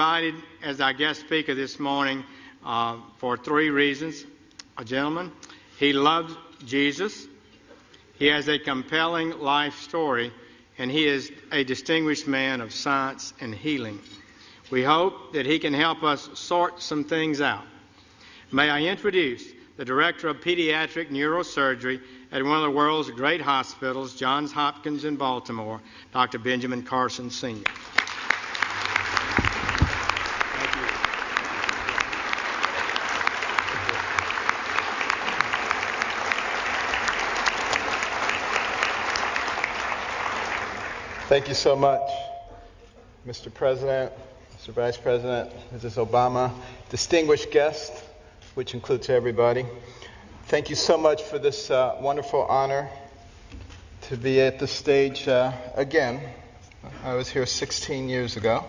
invited as our guest speaker this morning for three reasons. A gentleman, he loves Jesus, he has a compelling life story, and he is a distinguished man of science and healing. We hope that he can help us sort some things out. May I introduce the Director of Pediatric Neurosurgery at one of the world's great hospitals, Johns Hopkins in Baltimore, Dr. Benjamin Carson, Sr. Thank you so much, Mr. President, Mr. Vice President, Mrs. Obama, distinguished guests, which includes everybody. Thank you so much for this wonderful honor to be at the stage again. I was here 16 years ago,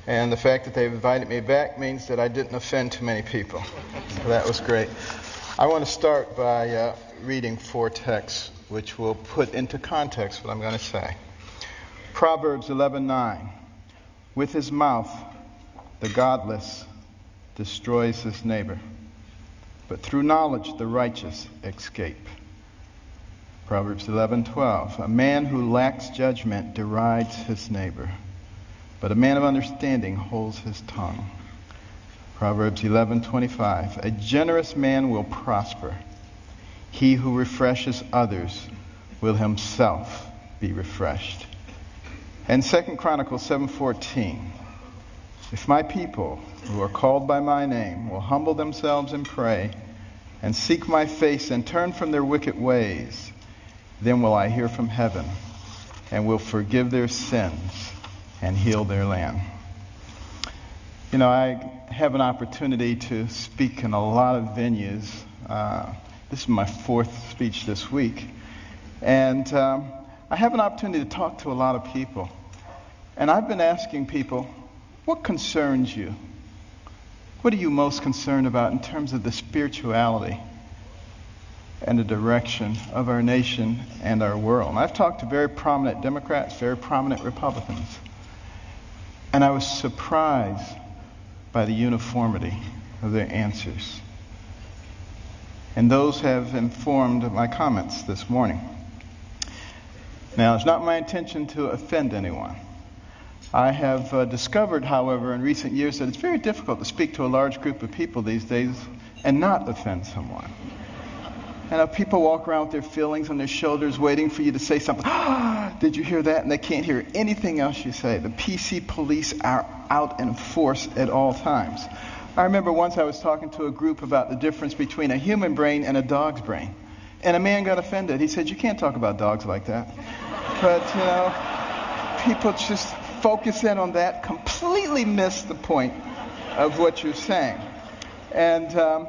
and the fact that they've invited me back means that I didn't offend too many people. So that was great. I want to start by reading four texts which will put into context what I'm going to say. Proverbs 11:9. With his mouth, the godless destroys his neighbor, but through knowledge the righteous escape. Proverbs 11:12. A man who lacks judgment derides his neighbor, but a man of understanding holds his tongue. Proverbs 11:25. A generous man will prosper. He who refreshes others will himself be refreshed. And 2 Chronicles 7:14. If my people who are called by my name will humble themselves and pray and seek my face and turn from their wicked ways, then will I hear from heaven and will forgive their sins and heal their land. You know, I have an opportunity to speak in a lot of venues. This is my fourth speech this week. And I have an opportunity to talk to a lot of people. And I've been asking people, what concerns you? What are you most concerned about in terms of the spirituality and the direction of our nation and our world? And I've talked to very prominent Democrats, very prominent Republicans. And I was surprised by the uniformity of their answers. And those have informed my comments this morning. Now, it's not my intention to offend anyone. I have discovered, however, in recent years that it's very difficult to speak to a large group of people these days and not offend someone. And people walk around with their feelings on their shoulders waiting for you to say something. Did you hear that? And they can't hear anything else you say. The PC police are out in force at all times. I remember once I was talking to a group about the difference between a human brain and a dog's brain. And a man got offended. He said, you can't talk about dogs like that. But, you know, people just focus in on that, completely miss the point of what you're saying. And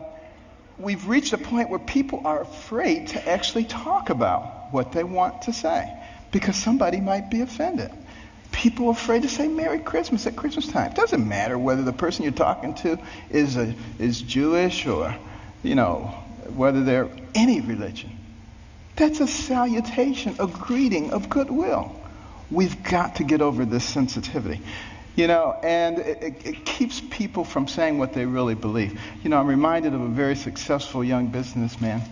we've reached a point where people are afraid to actually talk about what they want to say because somebody might be offended. People are afraid to say Merry Christmas at Christmas time. It doesn't matter whether the person you're talking to is Jewish or, you know, whether they're any religion. That's a salutation, a greeting of goodwill. We've got to get over this sensitivity, you know, and it keeps people from saying what they really believe. You know, I'm reminded of a very successful young businessman,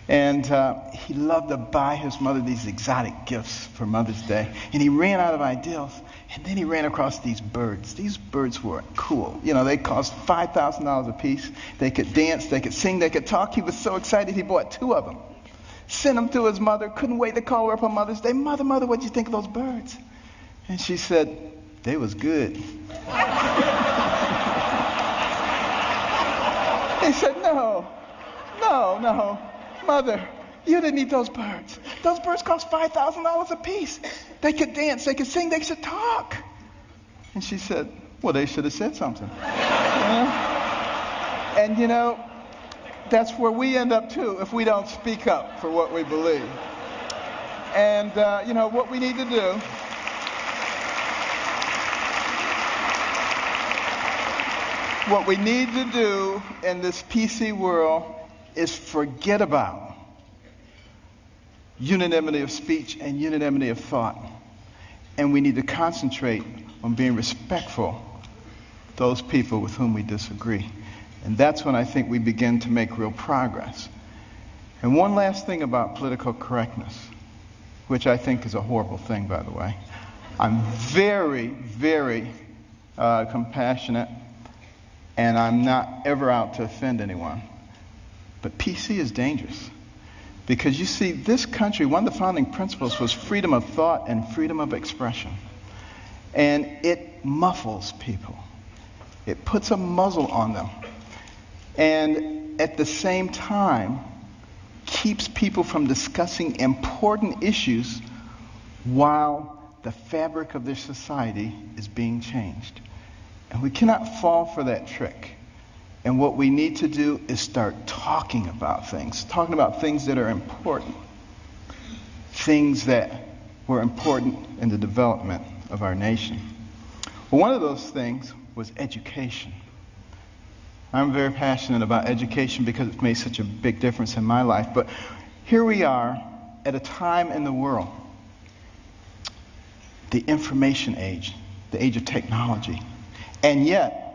and he loved to buy his mother these exotic gifts for Mother's Day, and he ran out of ideas, and then he ran across these birds. These birds were cool. You know, they cost $5,000 a piece. They could dance, they could sing, they could talk. He was so excited he bought 2 of them. Sent them to his mother, couldn't wait to call her up on Mother's Day. Mother, what'd you think of those birds? And she said, they was good. He said, no, Mother, you didn't eat those birds. Those birds cost $5,000 a piece. They could dance, they could sing, they could talk. And she said, well, they should have said something. And you know, that's where we end up too if we don't speak up for what we believe. And you know what we need to do. What we need to do in this PC world is forget about unanimity of speech and unanimity of thought. And we need to concentrate on being respectful those people with whom we disagree. And that's when I think we begin to make real progress. And one last thing about political correctness, which I think is a horrible thing, by the way. I'm very, very compassionate, and I'm not ever out to offend anyone. But PC is dangerous. Because you see, this country, one of the founding principles was freedom of thought and freedom of expression. And it muffles people. It puts a muzzle on them. And at the same time, keeps people from discussing important issues while the fabric of their society is being changed. And we cannot fall for that trick. And what we need to do is start talking about things that are important, things that were important in the development of our nation. Well, one of those things was education. I'm very passionate about education because it's made such a big difference in my life. But here we are at a time in the world, the information age, the age of technology. And yet,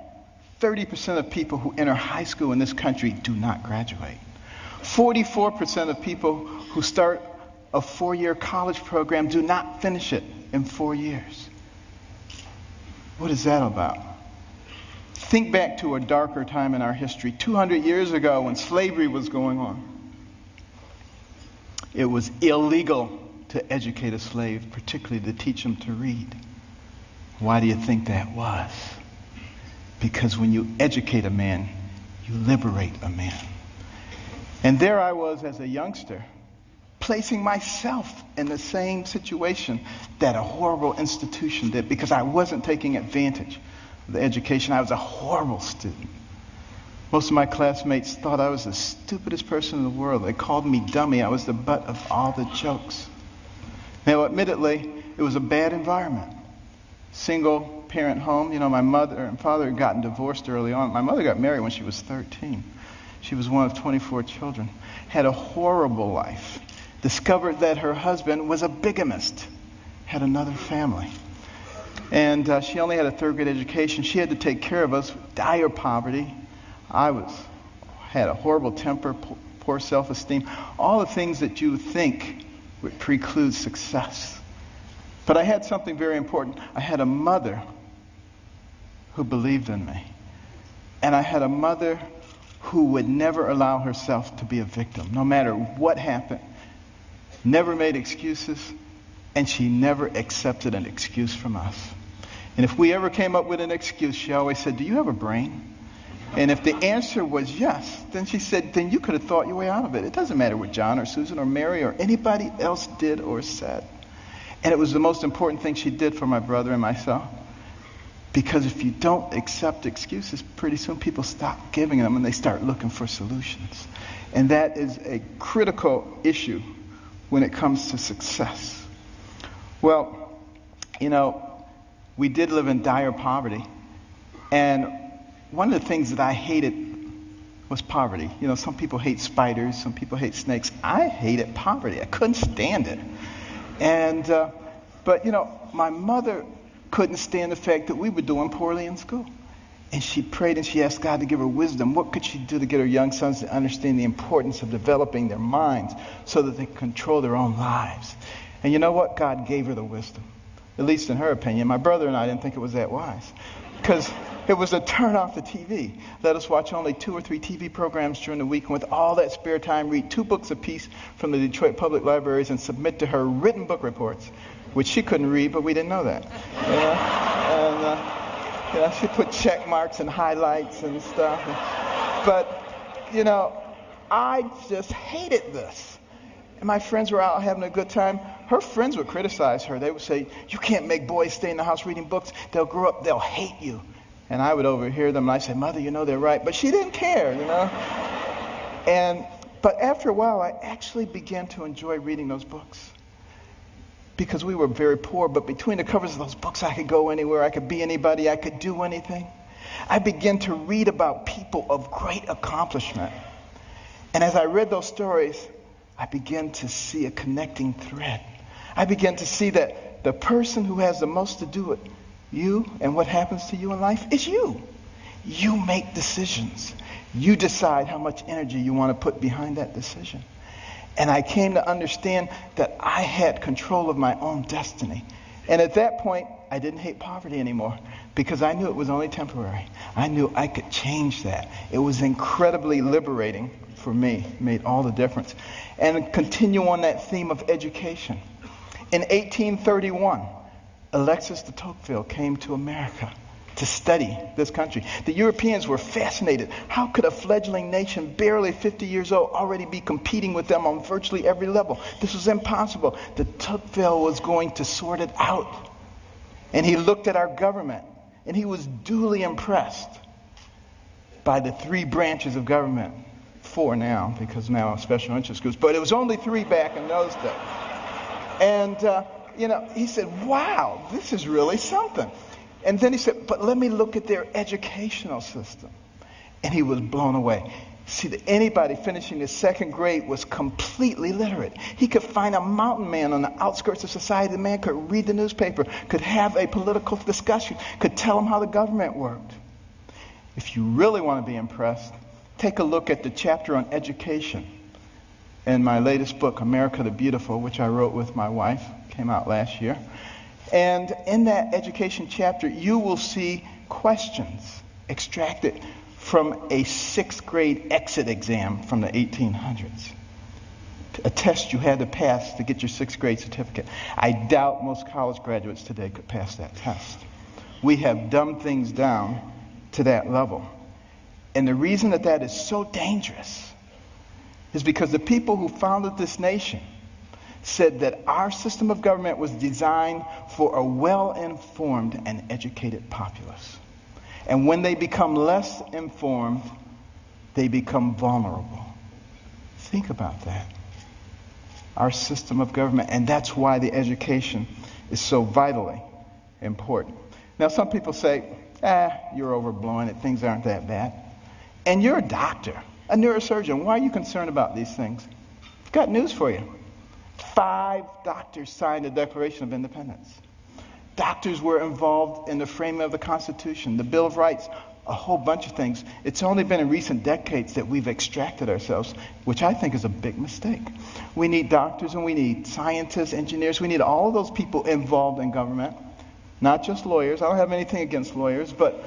30% of people who enter high school in this country do not graduate. 44% of people who start a 4-year college program do not finish it in 4 years. What is that about? Think back to a darker time in our history, 200 years ago when slavery was going on. It was illegal to educate a slave, particularly to teach him to read. Why do you think that was? Because when you educate a man, you liberate a man. And there I was as a youngster, placing myself in the same situation that a horrible institution did, because I wasn't taking advantage of the education. I was a horrible student. Most of my classmates thought I was the stupidest person in the world. They called me dummy. I was the butt of all the jokes. Now, admittedly, it was a bad environment. Single parent home. You know, my mother and father had gotten divorced early on. My mother got married when she was 13. She was one of 24 children. Had a horrible life. Discovered that her husband was a bigamist. Had another family. And she only had a 3rd grade education. She had to take care of us. Dire poverty. Had a horrible temper, poor self-esteem. All the things that you think would preclude success. But I had something very important. I had a mother who believed in me. And I had a mother who would never allow herself to be a victim, no matter what happened. Never made excuses, and she never accepted an excuse from us. And if we ever came up with an excuse, she always said, "Do you have a brain?" And if the answer was yes, then she said, then you could have thought your way out of it. It doesn't matter what John or Susan or Mary or anybody else did or said. And it was the most important thing she did for my brother and myself. Because if you don't accept excuses, pretty soon people stop giving them and they start looking for solutions. And that is a critical issue when it comes to success. Well, you know, we did live in dire poverty. And one of the things that I hated was poverty. You know, some people hate spiders, some people hate snakes. I hated poverty. I couldn't stand it. And, but, you know, my mother couldn't stand the fact that we were doing poorly in school. And she prayed and she asked God to give her wisdom. What could she do to get her young sons to understand the importance of developing their minds so that they can control their own lives? And you know what? God gave her the wisdom, at least in her opinion. My brother and I didn't think it was that wise, because it was to turn off the TV. Let us watch only 2 or 3 TV programs during the week, and with all that spare time, read 2 books apiece from the Detroit Public Libraries and submit to her written book reports, which she couldn't read, but we didn't know that. You know, she put check marks and highlights and stuff. But, you know, I just hated this. And my friends were out having a good time. Her friends would criticize her. They would say, "You can't make boys stay in the house reading books. They'll grow up, they'll hate you." And I would overhear them, and I'd say, "Mother, you know they're right." But she didn't care, you know. But after a while, I actually began to enjoy reading those books. Because we were very poor, but between the covers of those books, I could go anywhere, I could be anybody, I could do anything. I began to read about people of great accomplishment. And as I read those stories, I began to see a connecting thread. I began to see that the person who has the most to do it You and what happens to you in life is you. You make decisions. You decide how much energy you want to put behind that decision. And I came to understand that I had control of my own destiny. And at that point, I didn't hate poverty anymore because I knew it was only temporary. I knew I could change that. It was incredibly liberating for me. It made all the difference. And continue on that theme of education. In 1831, Alexis de Tocqueville came to America to study this country. The Europeans were fascinated. How could a fledgling nation, barely 50 years old, already be competing with them on virtually every level? This was impossible. De Tocqueville was going to sort it out. And he looked at our government, and he was duly impressed by the 3 branches of government. 4 now, because now special interest groups. But it was only 3 back in those days. And, he said, wow, this is really something. And then he said, but let me look at their educational system. And he was blown away. See, that anybody finishing the 2nd grade was completely literate. He could find a mountain man on the outskirts of society. The man could read the newspaper, could have a political discussion, could tell him how the government worked. If you really want to be impressed, take a look at the chapter on education in my latest book, America the Beautiful, which I wrote with my wife. Came out last year. And in that education chapter, you will see questions extracted from a 6th grade exit exam from the 1800s. A test you had to pass to get your 6th grade certificate. I doubt most college graduates today could pass that test. We have dumbed things down to that level. And the reason that that is so dangerous is because the people who founded this nation said that our system of government was designed for a well-informed and educated populace. And when they become less informed, they become vulnerable. Think about that. Our system of government, and that's why the education is so vitally important. Now, some people say, you're overblowing it, things aren't that bad. And you're a doctor, a neurosurgeon. Why are you concerned about these things? I've got news for you. 5 doctors signed the Declaration of Independence. Doctors were involved in the framing of the Constitution, the Bill of Rights, a whole bunch of things. It's only been in recent decades that we've extracted ourselves, which I think is a big mistake. We need doctors and we need scientists, engineers. We need all of those people involved in government, not just lawyers. I don't have anything against lawyers, but,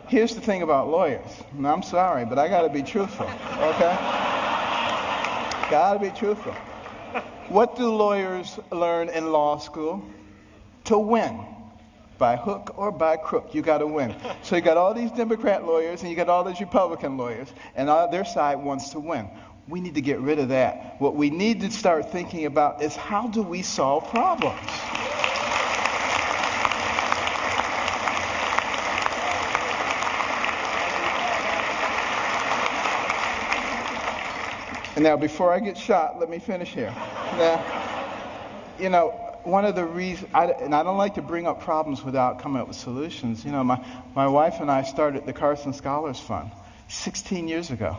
here's the thing about lawyers. And I'm sorry, but I got to be truthful, okay? Got to be truthful. What do lawyers learn in law school? To win. By hook or by crook, you got to win. So you got all these Democrat lawyers and you got all these Republican lawyers, and their side wants to win. We need to get rid of that. What we need to start thinking about is how do we solve problems? And now, before I get shot, let me finish here. Now, one of the reasons, and I don't like to bring up problems without coming up with solutions. My wife and I started the Carson Scholars Fund 16 years ago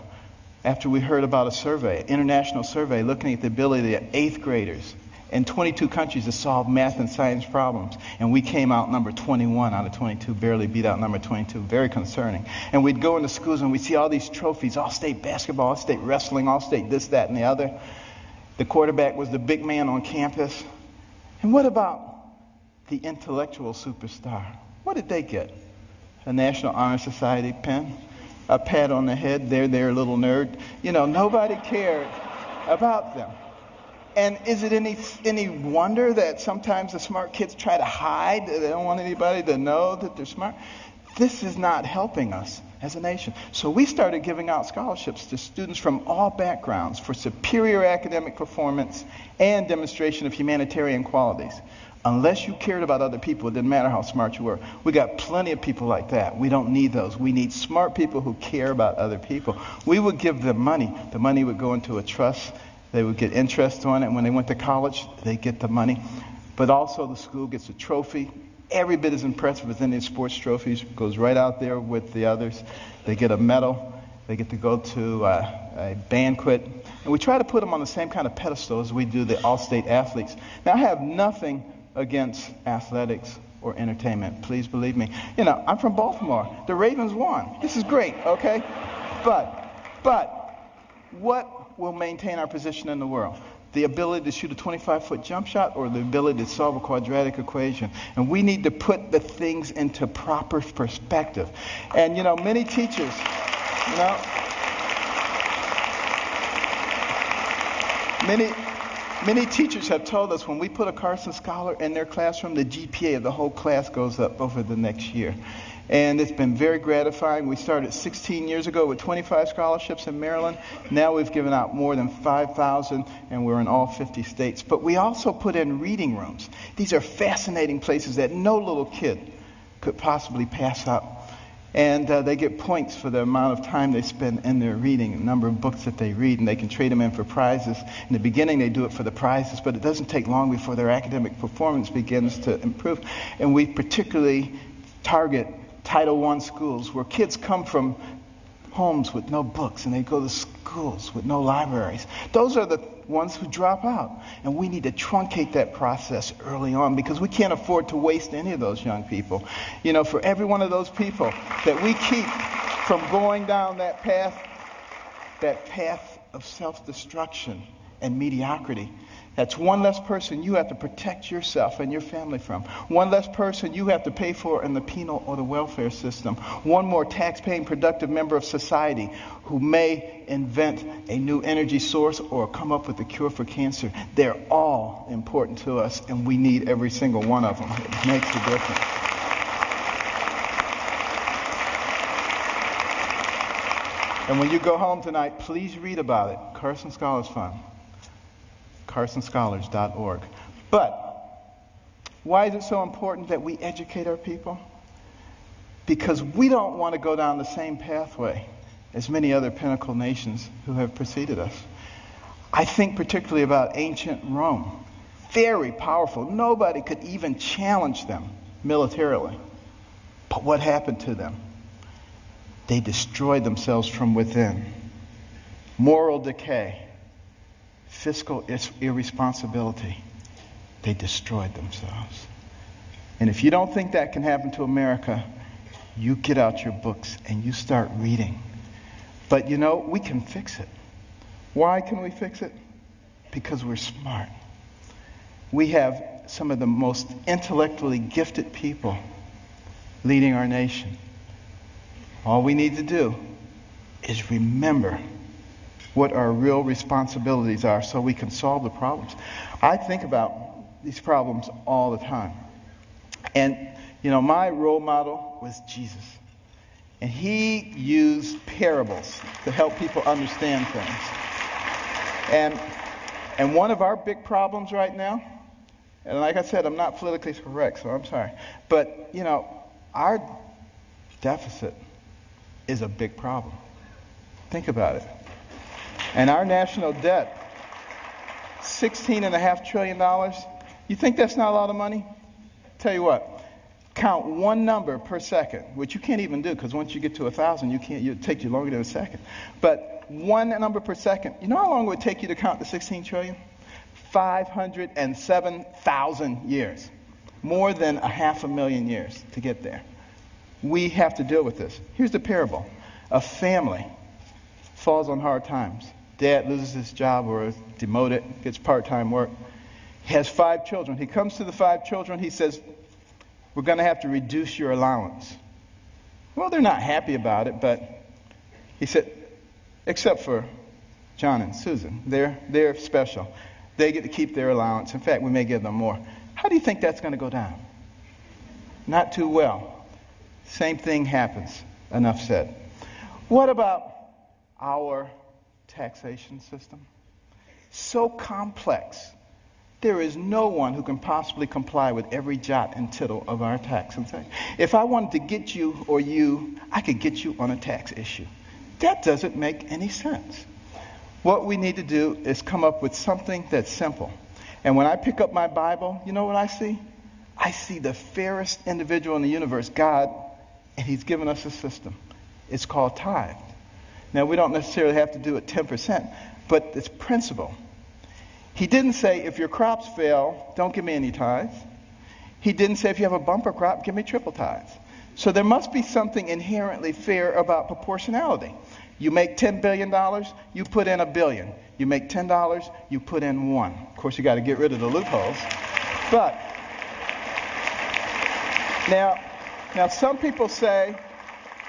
after we heard about a survey, an international survey, looking at the ability of 8th graders in 22 countries to solve math and science problems. And we came out number 21 out of 22, barely beat out number 22. Very concerning. And we'd go into schools and we'd see all these trophies, all-state basketball, all-state wrestling, all-state this, that, and the other. The quarterback was the big man on campus. And what about the intellectual superstar? What did they get? A National Honor Society pin? A pat on the head? They're a little nerd. Nobody cared about them. And is it any wonder that sometimes the smart kids try to hide? They don't want anybody to know that they're smart. This is not helping us as a nation. So we started giving out scholarships to students from all backgrounds for superior academic performance and demonstration of humanitarian qualities. Unless you cared about other people, it didn't matter how smart you were. We got plenty of people like that. We don't need those. We need smart people who care about other people. We would give them money. The money would go into a trust. They would get interest on it. When they went to college, they get the money. But also the school gets a trophy. Every bit as impressive as any sports trophies. Goes right out there with the others. They get a medal. They get to go to a banquet. And we try to put them on the same kind of pedestal as we do the all-state athletes. Now, I have nothing against athletics or entertainment. Please believe me. You know, I'm from Baltimore. The Ravens won. This is great, okay? But what will maintain our position in the world? The ability to shoot a 25-foot jump shot or the ability to solve a quadratic equation? And we need to put the things into proper perspective. And, you know, many teachers, you know, many teachers have told us when we put a Carson Scholar in their classroom, the GPA of the whole class goes up over the next year. And it's been very gratifying. We started 16 years ago with 25 scholarships in Maryland. Now we've given out more than 5,000, and we're in all 50 states. But we also put in reading rooms. These are fascinating places that no little kid could possibly pass up. And they get points for the amount of time they spend in their reading, the number of books that they read, and they can trade them in for prizes. In the beginning, they do it for the prizes, but it doesn't take long before their academic performance begins to improve. And we particularly target Title I schools where kids come from homes with no books and they go to schools with no libraries. Those are the ones who drop out. And we need to truncate that process early on because we can't afford to waste any of those young people. You know, for every one of those people that we keep from going down that path of self-destruction and mediocrity, that's one less person you have to protect yourself and your family from. One less person you have to pay for in the penal or the welfare system. One more tax-paying productive member of society who may invent a new energy source or come up with a cure for cancer. They're all important to us, and we need every single one of them. It makes a difference. And when you go home tonight, please read about it. Carson Scholars Fund. CarsonScholars.org. But why is it so important that we educate our people? Because we don't want to go down the same pathway as many other pinnacle nations who have preceded us. I think particularly about ancient Rome. Very powerful. Nobody could even challenge them militarily. But what happened to them? They destroyed themselves from within. Moral decay. Fiscal irresponsibility. They destroyed themselves. And if you don't think that can happen to America, you get out your books and you start reading. But you know, we can fix it. Why can we fix it? Because we're smart. We have some of the most intellectually gifted people leading our nation. All we need to do is remember what our real responsibilities are so we can solve the problems. I think about these problems all the time. And, you know, my role model was Jesus. And he used parables to help people understand things. And one of our big problems right now, and like I said, I'm not politically correct, so I'm sorry. But, you know, our deficit is a big problem. Think about it. And our national debt, $16.5 trillion. You think that's not a lot of money? Tell you what, count one number per second, which you can't even do because once you get to 1,000, it'll take you longer than a second. But one number per second. You know how long it would take you to count the 16 trillion? 507,000 years. More than 500,000 years to get there. We have to deal with this. Here's the parable. A family falls on hard times. Dad loses his job or is demoted, gets part-time work. He has 5 children. He comes to the 5 children. He says, we're going to have to reduce your allowance. Well, they're not happy about it, but he said, except for John and Susan. They're special. They get to keep their allowance. In fact, we may give them more. How do you think that's going to go down? Not too well. Same thing happens. Enough said. What about our taxation system? So complex. There is no one who can possibly comply with every jot and tittle of our tax. If I wanted to get you or you, I could get you on a tax issue. That doesn't make any sense. What we need to do is come up with something that's simple. And when I pick up my Bible, you know what I see? I see the fairest individual in the universe, God, and he's given us a system. It's called tithe. Now, we don't necessarily have to do it 10%, but it's principle. He didn't say, if your crops fail, don't give me any tithes. He didn't say if you have a bumper crop, give me triple tithes. So there must be something inherently fair about proportionality. You make $10 billion, you put in $1 billion. You make $10, you put in $1. Of course, you got to get rid of the loopholes. But now some people say,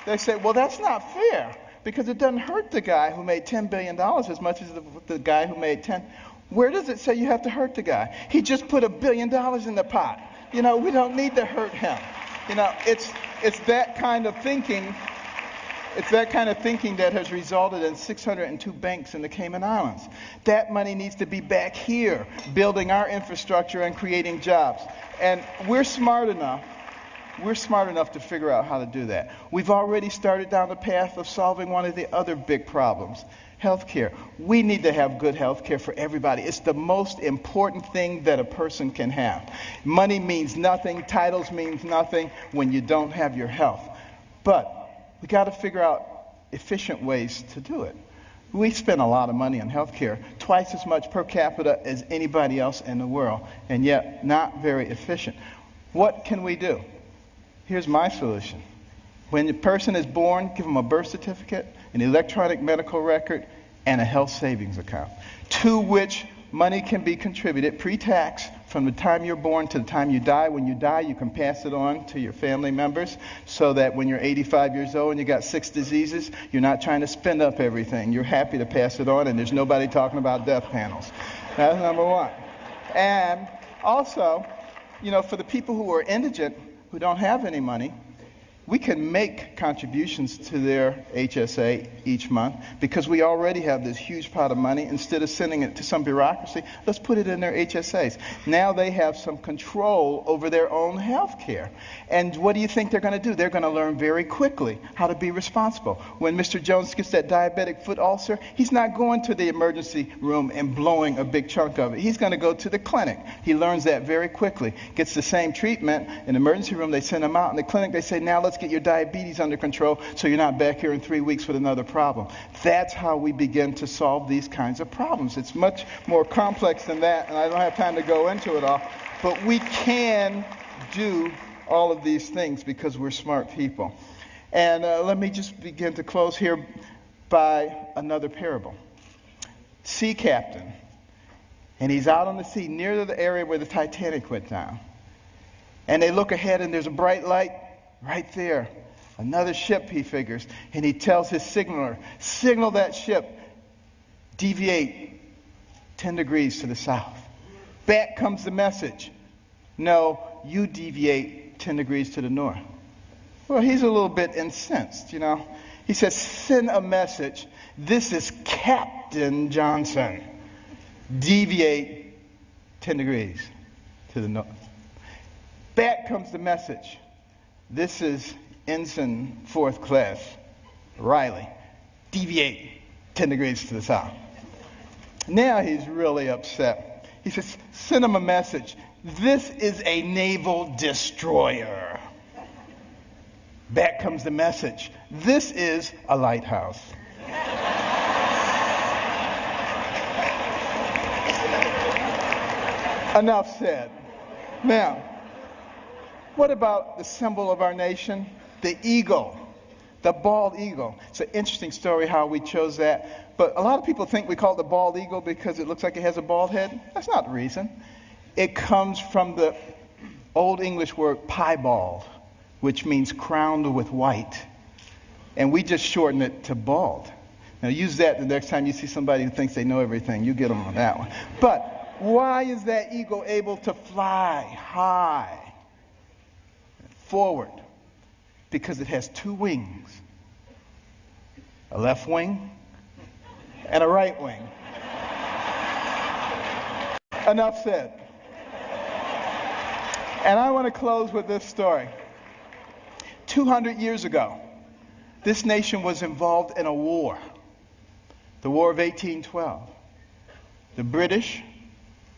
well, that's not fair because it doesn't hurt the guy who made $10 billion as much as the guy who made 10. Where does it say you have to hurt the guy? He just put $1 billion in the pot. We don't need to hurt him. It's that kind of thinking. It's that kind of thinking that has resulted in 602 banks in the Cayman Islands. That money needs to be back here, building our infrastructure and creating jobs. And we're smart enough to figure out how to do that. We've already started down the path of solving one of the other big problems, healthcare. We need to have good healthcare for everybody. It's the most important thing that a person can have. Money means nothing, titles means nothing when you don't have your health. But we got to figure out efficient ways to do it. We spend a lot of money on healthcare, twice as much per capita as anybody else in the world, and yet not very efficient. What can we do? Here's my solution. When a person is born, give them a birth certificate, an electronic medical record, and a health savings account, to which money can be contributed pre-tax from the time you're born to the time you die. When you die, you can pass it on to your family members so that when you're 85 years old and you got 6 diseases, you're not trying to spend up everything. You're happy to pass it on, and there's nobody talking about death panels. That's number one. And also, for the people who are indigent, who don't have any money, we can make contributions to their HSA each month because we already have this huge pot of money. Instead of sending it to some bureaucracy, let's put it in their HSAs. Now they have some control over their own health care. And what do you think they're going to do? They're going to learn very quickly how to be responsible. When Mr. Jones gets that diabetic foot ulcer, he's not going to the emergency room and blowing a big chunk of it. He's going to go to the clinic. He learns that very quickly. Gets the same treatment. In the emergency room, they send him out. In the clinic, they say, now let's get your diabetes under control so you're not back here in 3 weeks with another problem. That's how we begin to solve these kinds of problems. It's much more complex than that, and I don't have time to go into it all, but we can do all of these things because we're smart people. And let me just begin to close here by another parable. Sea captain, and he's out on the sea near the area where the Titanic went down. And they look ahead, and there's a bright light right there. Another ship, he figures, and he tells his signaler, signal that ship, deviate 10 degrees to the south. Back comes the message, no, you deviate 10 degrees to the north. Well, he's a little bit incensed, He says, send a message, this is Captain Johnson. Deviate 10 degrees to the north. Back comes the message, this is Ensign 4th Class Riley. Deviate 10 degrees to the south. Now he's really upset. He says, send him a message. This is a naval destroyer. Back comes the message. This is a lighthouse. Enough said. Now, what about the symbol of our nation? The eagle, the bald eagle. It's an interesting story how we chose that. But a lot of people think we call it the bald eagle because it looks like it has a bald head. That's not the reason. It comes from the Old English word piebald, which means crowned with white. And we just shorten it to bald. Now use that the next time you see somebody who thinks they know everything. You get them on that one. But why is that eagle able to fly high forward? Because it has 2 wings, a left wing and a right wing. Enough said. And I want to close with this story. 200 years ago, this nation was involved in a war, the War of 1812. The British,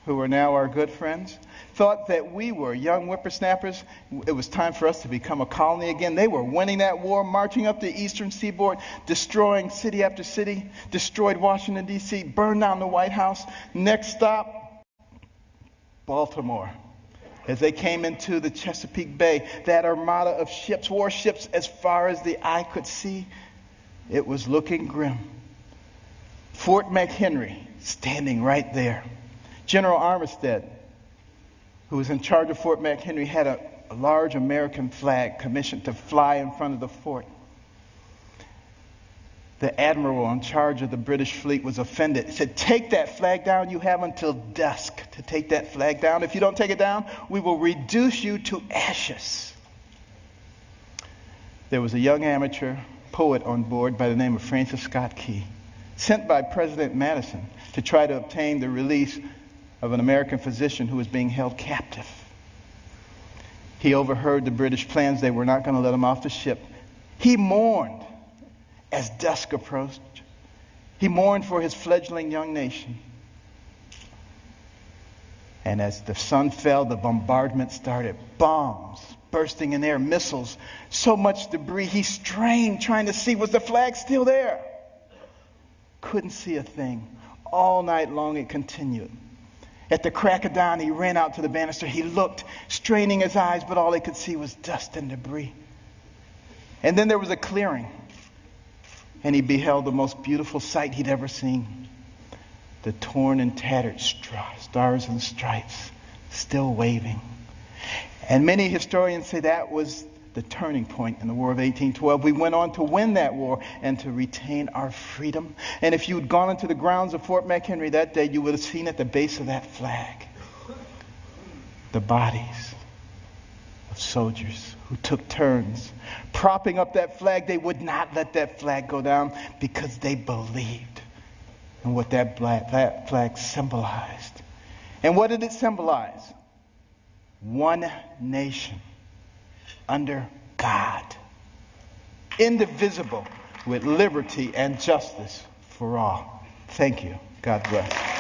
who are now our good friends, thought that we were young whippersnappers. It was time for us to become a colony again. They were winning that war, marching up the eastern seaboard, destroying city after city, destroyed Washington, D.C., burned down the White House. Next stop, Baltimore. As they came into the Chesapeake Bay, that armada of ships, warships, as far as the eye could see, it was looking grim. Fort McHenry standing right there. General Armistead, who was in charge of Fort McHenry, had a large American flag commissioned to fly in front of the fort. The admiral in charge of the British fleet was offended. He said, "Take that flag down. You have until dusk to take that flag down. If you don't take it down, we will reduce you to ashes." There was a young amateur poet on board by the name of Francis Scott Key, sent by President Madison to try to obtain the release of an American physician who was being held captive. He overheard the British plans. They were not going to let him off the ship. He mourned as dusk approached. He mourned for his fledgling young nation. And as the sun fell, the bombardment started. Bombs bursting in air, missiles, so much debris. He strained trying to see, was the flag still there? Couldn't see a thing. All night long it continued. At the crack of dawn, he ran out to the banister. He looked, straining his eyes, but all he could see was dust and debris. And then there was a clearing, and he beheld the most beautiful sight he'd ever seen. The torn and tattered stars and stripes still waving. And many historians say that was the turning point in the War of 1812. We went on to win that war and to retain our freedom. And if you had gone into the grounds of Fort McHenry that day, you would have seen at the base of that flag the bodies of soldiers who took turns propping up that flag. They would not let that flag go down because they believed in what that flag symbolized. And what did it symbolize? One nation under God, indivisible, with liberty and justice for all. Thank you. God bless.